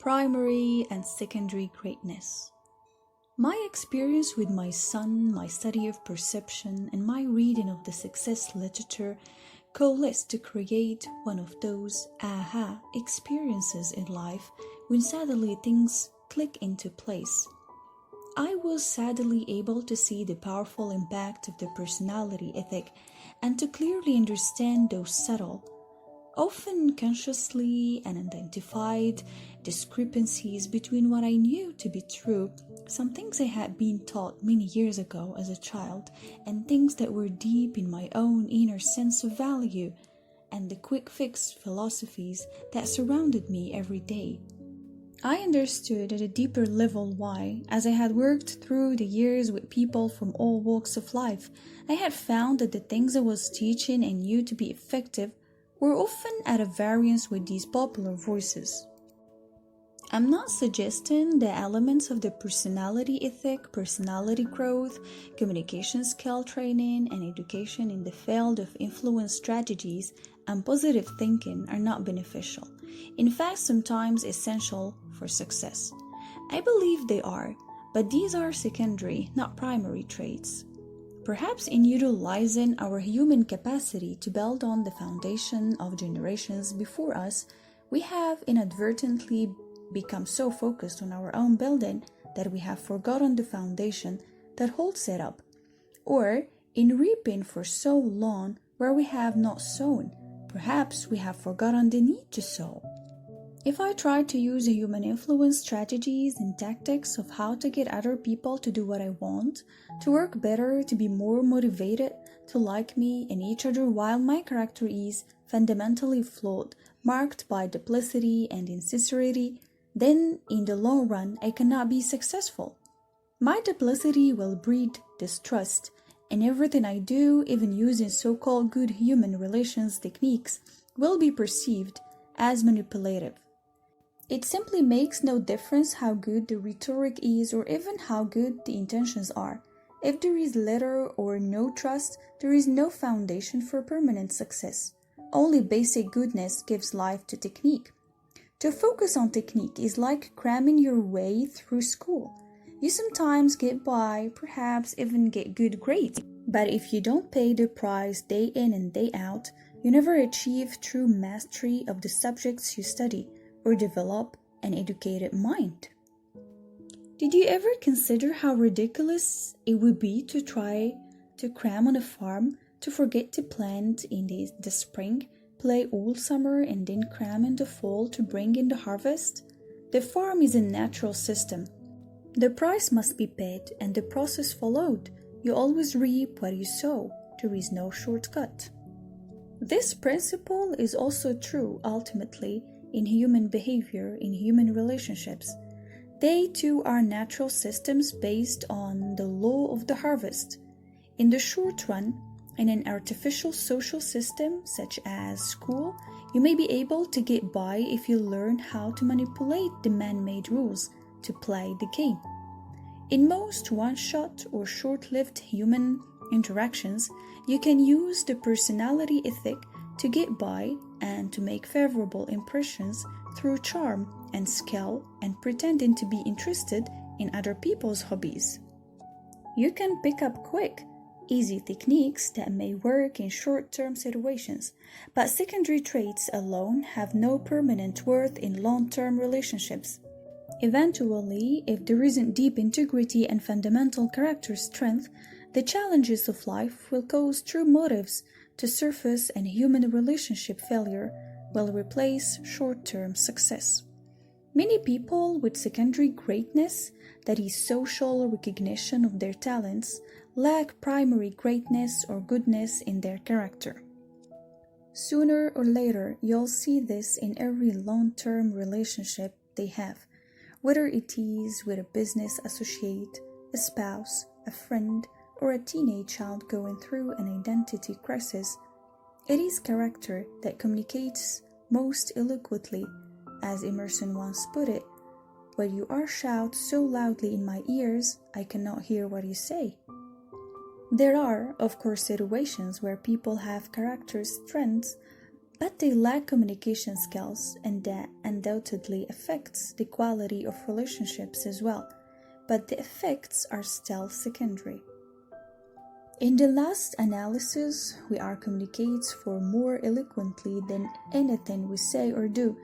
primary and secondary greatness. My experience with my son, my study of perception, and my reading of the success literature coalesced to create one of those aha experiences in life when suddenly things click into place. I was sadly able to see the powerful impact of the personality ethic and to clearly understand those subtle, often consciously unidentified discrepancies between what I knew to be true, some things I had been taught many years ago as a child, and things that were deep in my own inner sense of value, and the quick fix philosophies that surrounded me every day. I understood at a deeper level why, as I had worked through the years with people from all walks of life, I had found that the things I was teaching and knew to be effective were often at a variance with these popular voices. I'm not suggesting the elements of the personality ethic, personality growth, communication skill training, and education in the field of influence strategies and positive thinking are not beneficial. In fact, sometimes essential for success. I believe they are, but these are secondary, not primary traits. Perhaps in utilizing our human capacity to build on the foundation of generations before us, we have inadvertently become so focused on our own building that we have forgotten the foundation that holds it up, or in reaping for so long where we have not sown, perhaps we have forgotten the need to sow. If I try to use human influence strategies and tactics of how to get other people to do what I want, to work better, to be more motivated, to like me and each other while my character is fundamentally flawed, marked by duplicity and insincerity, then in the long run I cannot be successful. My duplicity will breed distrust, and everything I do, even using so-called good human relations techniques, will be perceived as manipulative. It simply makes no difference how good the rhetoric is or even how good the intentions are. If there is little or no trust, there is no foundation for permanent success. Only basic goodness gives life to technique. To focus on technique is like cramming your way through school. You sometimes get by, perhaps even get good grades. But if you don't pay the price day in and day out, you never achieve true mastery of the subjects you study or develop an educated mind. Did you ever consider how ridiculous it would be to try to cram on a farm, to forget to plant in the spring, play all summer, and then cram in the fall to bring in the harvest? The farm is a natural system. The price must be paid and the process followed. You always reap what you sow. There is no shortcut. This principle is also true ultimately in human behavior, in human relationships. They too are natural systems based on the law of the harvest. In the short run, in an artificial social system such as school, you may be able to get by if you learn how to manipulate the man-made rules to play the game. In most one-shot or short-lived human interactions, you can use the personality ethic to get by and to make favorable impressions through charm and skill and pretending to be interested in other people's hobbies. You can pick up quick, easy techniques that may work in short-term situations, but secondary traits alone have no permanent worth in long-term relationships. Eventually, if there isn't deep integrity and fundamental character strength, the challenges of life will cause true motives to surface, and human relationship failure will replace short-term success. Many people with secondary greatness, that is social recognition of their talents, lack primary greatness or goodness in their character. Sooner or later, you'll see this in every long-term relationship they have, whether it is with a business associate, a spouse, a friend, or a teenage child going through an identity crisis. It is character that communicates most eloquently, as Emerson once put it, "When you are shout so loudly in my ears, I cannot hear what you say." There are, of course, situations where people have character strengths But they lack communication skills, and that undoubtedly affects the quality of relationships as well. But the effects are still secondary. In the last analysis, we are communicates for more eloquently than anything we say or do.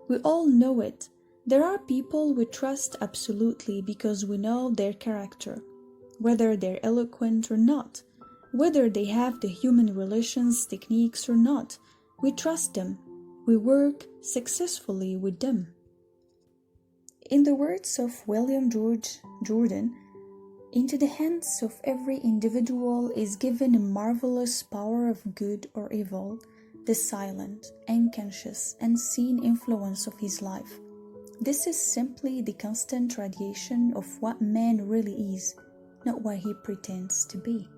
We all know it. There are people we trust absolutely because we know their character, whether they're eloquent or not, whether they have the human relations techniques or not. We trust them. We work successfully with them. In the words of William George Jordan, into the hands of every individual is given a marvelous power of good or evil, the silent, unconscious, unseen influence of his life. This is simply the constant radiation of what man really is, not what he pretends to be.